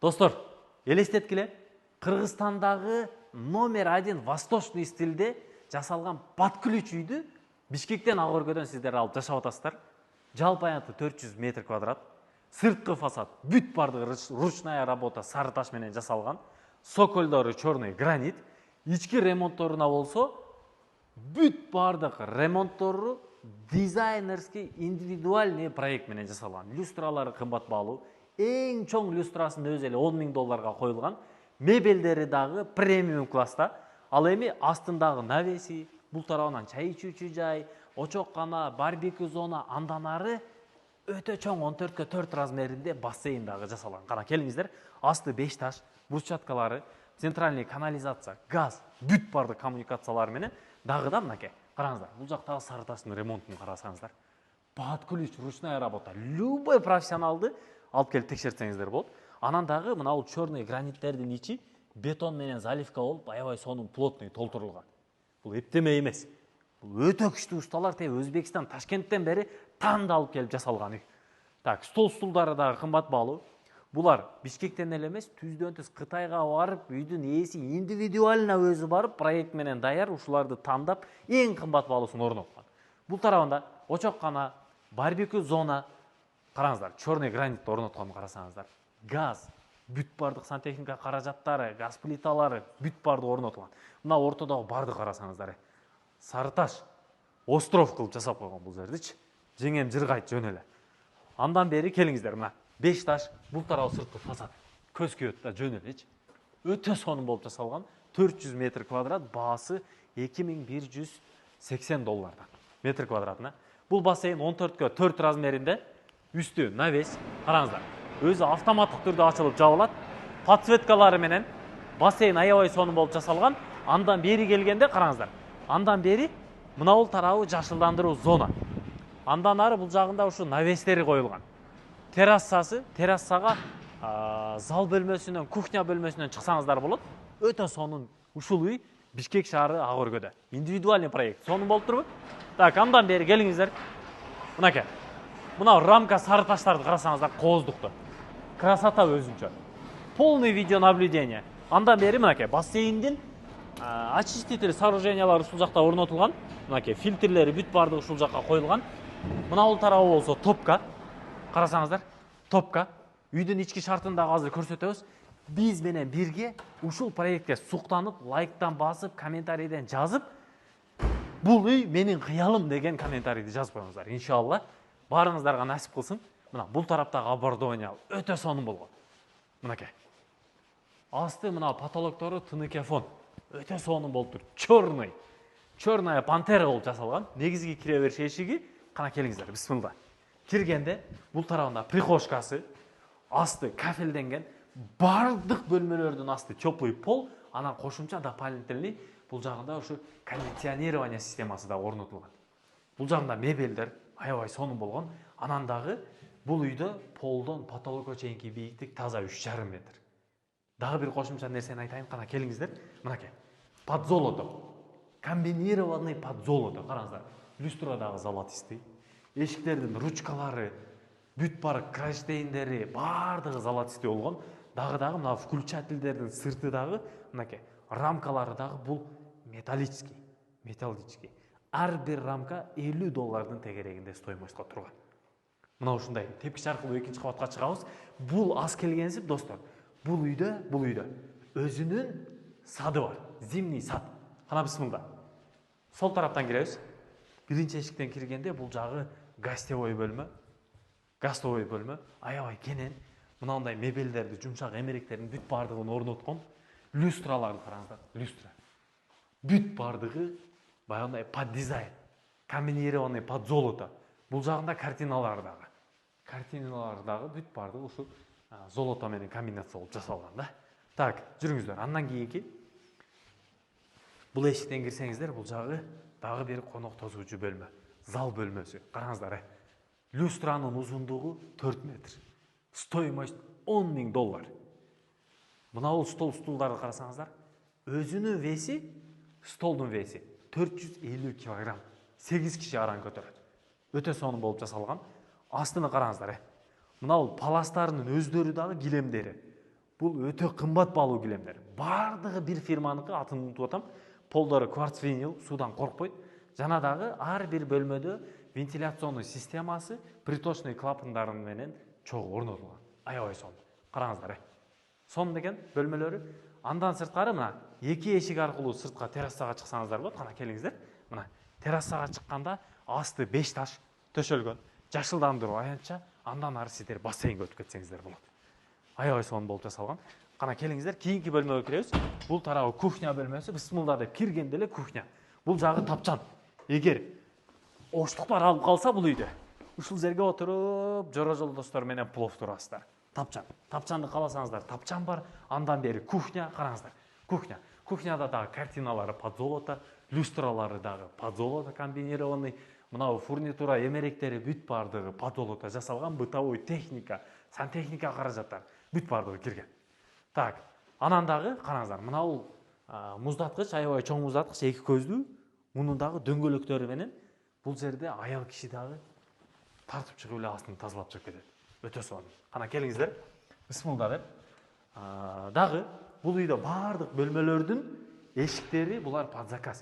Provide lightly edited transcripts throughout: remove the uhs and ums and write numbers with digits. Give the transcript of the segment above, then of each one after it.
Достор, елестеткіле, Қырғызстандағы номер 1 восточный стилде жасалған под ключ үйді Бишкектен Ақ-Оргөдөн сіздер алып жашап атасыздар. Жалпы аянты 400 метр квадрат. Сыртқы фасад бүт бардығы ручная работа сары таш менен жасалған. Сокольдары черный гранит. Ички ремонтторуна болсо бүт бардық ремонттору дизайнерский индивидуальный проект менен жасалған. Люстралары кымбат баалуу. Эң чоң люстрасын өзі $10,000 қойылған. Мебелдері дағы премиум класста. Ал эми астындағы навеси, бұл тарауынан чай ичүүчү жай, очоккана, барбекю зона, андан ары өтө чоң 14x4 размеринде бассейндагы жасалган. Кана келиңиздер, асты 5 таш, брусчаткалары, центральный канализация, газ, бүт барды коммуникациялар менен дагы да мынакей. Караңыздар, бул жактагы сары таштын ремонтун карасаңыздар. Под ключ, ручная работа, любой профессионалды алып келип текшертсеңиздер болот. Анан дагы мына бул черный граниттердин ичи бетон менен заливка болуп, аябай сонун плотный толтурулган. Бул эптеме эмес. Бул өтө күчтүү усталар Өзбекстан, Ташкенттен бери тандалып келип жасалган үй. Так, стулдары дагы кымбат баалуу. Булар Бишкектен эле эмес, түздөн тыш Кытайга барып, үйдүн ээси индивидуально өзү барып, проект менен даяр ушуларды тандап, эң кымбат баалуусун орноткон. Бул тарабында очоккана, барбекю зона, караңыздар, черный гранит орнотконун карасаңыздар. Газ, бүт бардык сантехника каражаттары, газ плиталары, бүт барды орнотулган. Мына ортодогу барды карасаңыздар. Сары таш, остров кылып жасап койгон бул жердичи. Жеңем жыргайт жөн эле. Андан бери келиңиздер, мына 5 таш, бул тарабы сырткы фасад. Көз күйөт да жөн элечи. Өтө сонун болуп жасалган. 400 метр квадрат, баасы $2,180 метр квадратына. Бул бассейн 14x4 размеринде, үстү навес. Караңыздар. Өзі автоматтық түрде ачылып жабылат. Подсветкалары менен бассейн аябай сонун болуп жасалган. Андан бери келгенде караңыздар. Андан бери мына бул тарабы жашылдандыруу зона. Андан ары бул жагында ушу навестери коюлган. Террасага зал бөлмөсүнөн, кухня бөлмөсүнөн чыксаңыздар болот. Өтө сонун ушул үй Бишкек шаары Ак-Оргөдө. Индивидуальный проект. Сонун болуп турбу? Так, андан бери келиңиздер. Мынакей. Мына рамка сары таштарды карасаңыздар, кооздукту. Красота өзүнчө. Полный видеонаблюдение. Андан бери мынакей бассейндин очиститель сооружениялары ушул жакта орнотулган. Мынакей фильтрлери бүт бардыгы ушул жакка коюлган. Мына бул тарабы болсо топка. Карасаңыздар, топка. Үйдүн ички шартын дагы азыр көрсөтөбүз. Биз менен бирге ушул проектке суктанып, лайктан басып, комментарийден жазып, бул үй менин кыялым деген комментарийди жазып коюңуздар. Иншалла барыңыздарга насип кылсын. Мына бул тараптагы оборудование өтө сонун болгон. Мынакей. Асты мына потолоктору тыныкефон. Өтө сонун болуп тур. Черная пантера болуп жасалган. Негизги кире бериш эшиги. Кана келиңиздер. Бисмилла. Киргенде бул тарабында прихожкасы, асты кафелденген, бардык бөлмөлөрдүн асты теплый пол, анан кошумча дополнительный бул жагында ушу кондиционирование системасы да орнотулган. Бул жагында мебелдер аябай сонун болгон. Анан дагы бул үйдө полдон потолокко чейинки бийиктик таза 3,5 метр. Дагы бир кошумча нерсени айтайын, кана келиңиздер. Мынакей. Под золото. Комбинированный под золото. Караңыздар. Люстрадагы золотистый. Эшиктердин ручкалары, бүт бар кронштейндери, бардыгы золотистый болгон. Дагы мына включательдердин сырты дагы мынакей. Рамкалары дагы бул металлический. Ар бир рамка $50 тегерегинде стоимостко турган. Мына ушундай тепкич аркылуу экинчи кабатка чыгабыз. Бул аз келгенсип, достор. Бул үйдө өзүнүн сады бар. Зимний сад. Кана бисмилла. Сол тараптан киребиз. Биринчи эшиктен киргенде бул жагы гостевой бөлмө. Аябай кенен. Мынандай мебелдерди, жумшак эмеректердин бүт бардыгын орноткон. Люстраларды караңыздар. Люстра. Бүт бардыгы баягындай под дизайн. Комбинированный под золото. Бул жагында картиналар дагы. Бүт бардыгы ушу золото менен комбинация болуп жасалган да. Так, жүрүңүздөр. Андан кийинки бул эшиктен кирсеңиздер, бул жагы дагы бир конок тосуучу бөлмө. Зал бөлмөсү. Караңыздар. Люстранын узундугу 4 метр. Стоимость $10,000. Мына бул стулдарды карасаңыздар, өзүнүн веси, столдун веси 450 кг. 8 киши аран көтөрөт. Өтө сонун болуп жасалган. Астыны караңыздар. Мына бул паластарынын өздөрү дагы килемдери. Бұл өте қымбат баалуу килемдер. Бардығы бір фирманыкы, атын унутуп атам. Полдары кварц винил, судан коркпойт. Жана дагы ар бир бөлмөдө вентиляционный системасы приточный клапандары менен чогуу орнотулган. Аябай сонун. Караңыздар. Сонун экен бөлмөлөрү. Андан сырткары мына эки эшик аркылуу сыртка террасага чыксаңыздар болот. Кана келиңиздер. Мына террасага чыкканда асты 5 таш төшөлгөн. Жашылдандыруу аянтча, андан ары сиздер бассейнге өтүп кетсеңиздер болот. Аябай сонун болуп жасалган. Кана келиңиздер, кийинки бөлмөгө киребиз. Бул тарабы кухня бөлмөсү. Бисмилла деп киргенде эле кухня. Бул жагы тапчан. Эгер оштуктар алып калса бул үйдө, ушул жерге отуруп, жора жолдоштор менен плов турасыздар. Тапчан. Тапчанды кааласаңыздар, тапчан бар. Андан бери кухня, караңыздар. Кухня. Кухняда дагы картиналары под золото, люстралары дагы под золото комбинированный. Мынау фурнитура эмеректери бүт бардыгы под золото жасалган, бытовой техника, сантехника каражаттар бүт бардыгы кирген. Так, анан дагы караңыздар, мынау муздаткыч, аябай чоң муздаткыч, эки көздүү. Мунун дагы дөңгөлөктөрү менен бул жерде аял киши дагы тартып чыгып эле астын тазалап чыгып кетет. Өтө сонун. Кана келиңиздер. Бисмилла деп. Дагы бул үйдө бардык бөлмөлөрдүн эшиктери булар под заказ.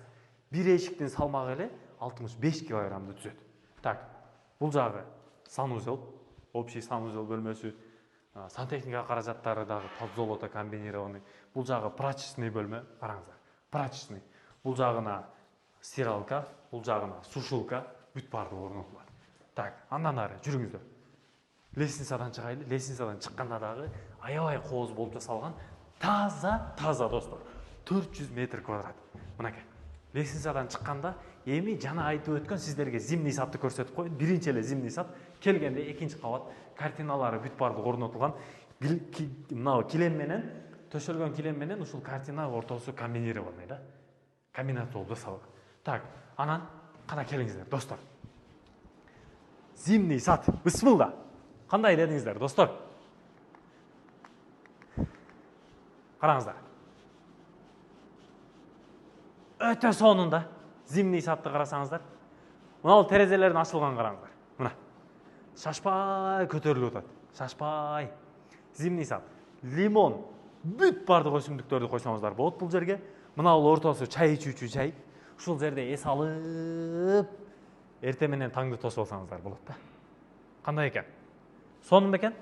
Бир эшиктин салмагы эле 65 килограммды түзөт. Так, бул жагы санузел, общий санузел бөлмөсү, сантехника каражаттары дагы под золото комбинированный. Бул жагы прачечный бөлмө, караңыздар. Прачечный. Бул жагына стиралка, бул жагына сушилка, бүт бардыгы орнотулган. Так, андан ары жүрүңүздөр. Лестницадан чыгайлы. Лестницадан чыкканда дагы аябай кооз болуп жасалган. Таза достор. 400 метр квадрат. Мынакей. Лестницадан чыкканда эми жана айтып өткөн сиздерге зимний сатты көрсөтүп коюн. Биринчи эле зимний сат. Келгенде экинчи кабат картиналары бүт бардыгы орнотулган. Мынау килем менен, төшөлгөн килем менен ушул картина ортосу комбинированный да. Комбинат болуп жасалган. Так, анан кана келиңиздер, достор. Зимний сад. Бисмилла. Кандай дедиңиздер, достор? Караңыздар. Өтө сонун да. Зимний садты карасаңыздар. Мына терезелердин ачылган караңыздар. Мына. Шашпай көтөрүлүп атат. Шашпай. Зимний сад. Лимон, бүт бардык өсүмдүктөрдү койсоңуздар болот бул жерге. Мына ортосу чай ичүүчү чай. Ушул жерде эс алып, эрте менен таңды тосуп алсаңыздар болот да. Кандай экен? Сонун бекен?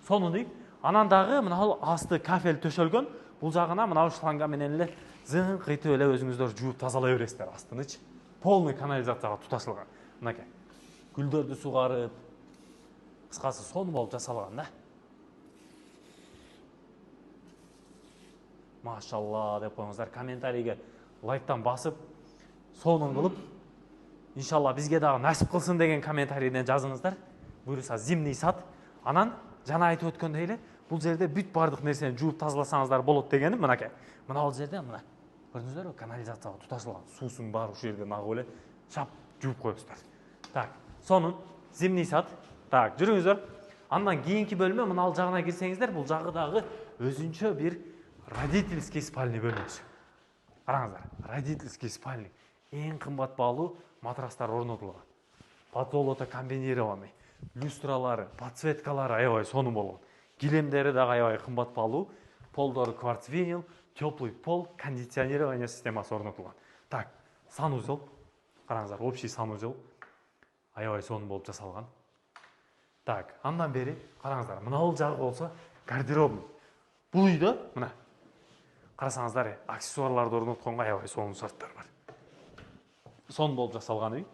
Сонун дейт. Анан дагы мына асты кафель төшөлгөн. Бул жагына мына шланга менен эле зыңкыйтып эле өзүңүздөр жууп тазалай бересиздер астыныч. Полный канализацияга туташылган. Мынакей. Гүлдөрдү сугарып, кыскасы сонун болуп жасалган да. Машалла деп коюңуздар, комментарийге лайктан басып, сонун кылып, иншалла бизге дагы насип кылсын деген комментарийден жазыңыздар. Буюрса зимний сад. Анан жана айтып өткөндөй эле, бул жерде бүт бардык нерсени жууп тазаласаңыздар болот дегеним мынакей. Мына бул жерде мына көрдүңүздөрбү, канализацияга туташылган суусун баары ушул жерден агып эле чап жууп коесуздар. Так, сонун зимний сад. Так, жүрүңүздөр. Андан кийинки бөлмө мына ал жагына кирсеңиздер, бул жагы дагы өзүнчө бир родительский спальный бөлмөсү. Караңыздар, родительский спальный. Эң кымбат баалуу матрастар орнотулган. Под золото комбинированный. Люстралары, подсветкалары аябай сонун болгон. Килемдери дагы аябай кымбат баалуу. Полдору кварц винил, теплый пол, кондиционирование системасы орнотулган. Так, санузел. Караңыздар, общий санузел. Аябай сонун болуп жасалган. Так, андан бери караңыздар, мына бул жагы болсо гардеробный. Бул үйдө мына карасаңыздар, аксессуарларды орнотконго аябай сонун шарттар бар. Сонун болуп жасалган үй.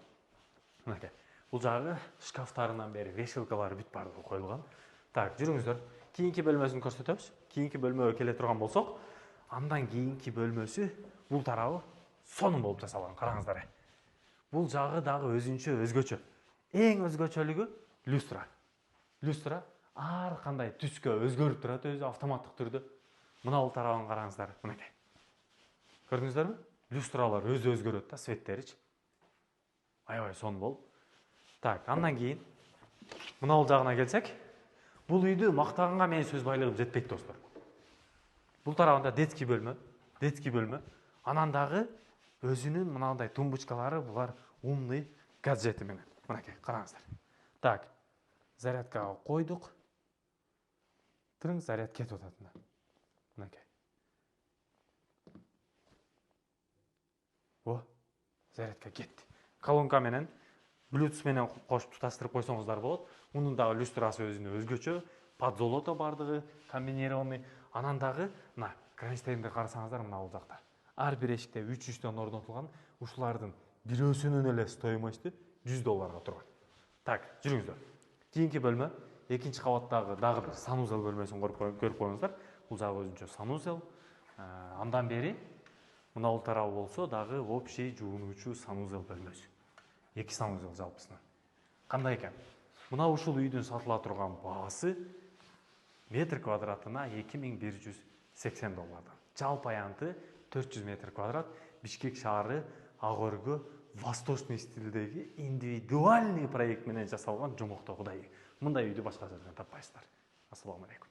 Мынакей. Бул жагы шкафтарынан бери вешалкалары бүт бардыгы коюлган. Так, жүрүңүздөр. Кийинки бөлмөсүн көрсөтөбүз. Кийинки бөлмөгө келе турган болсок, андан кийинки бөлмөсү бул тарабы сонун болуп жасалган. Караңыздар. Бул жагы дагы өзгөчө. Эң өзгөчөлүгү люстра. Люстра ар кандай түскө өзгөрүп турат өзү автоматтык түрдө. Мына бул тарабын караңыздар, мынакей. Көрдүңүздөрбү? Люстралар өзү өзгөрөт да, светтеричи. Аябай сонун болуп. Так, андан кийин мына бул жагына келсек, бул үйдү мактаганга менин сөз байлыгым жетпейт, достор. Бул тарабында детский бөлмө. Анан дагы өзүнүн мынандай тумбочкалары, булар умный гаджети менен. Мынакей, караңыздар. Так, зарядкага койдук. Тырың заряд кетип атат. мынакей. О, зарядка кетти. Колонка менен Bluetooth менен кошуп туташтырып койсоңуздар болот. Мунун дагы люстрасы өзүнө өзгөчө, подзолото бардыгы, комбинированный. Анан дагы мына кронштейнди карасаңыздар мына бул жакта. Ар бир эшикте 3-3төн орнотулган. Ушулардын бирөөсүнүн эле стоимости $100 турган. Так, жүрүңүздөр. Кийинки бөлмө, экинчи кабаттагы дагы бир санузел бөлмөсүн көрүп коюңуздар. Бул жагы өзүнчө санузел. Андан бери мына бул тарабы болсо дагы общий жуунуучу санузел бөлмөсү. Эки санузел жалпысынан. Кандай экен? Мына ушул үйдүн сатыла турган баасы метр квадратына $2180. Жалпы аянты 400 метр квадрат. Бишкек шаары Ак өргө восточный стилдеги индивидуальный проект менен жасалган жомокто кудай. Мындай үйдү башка жерден таппайсыздар. Ассаламу алейкум.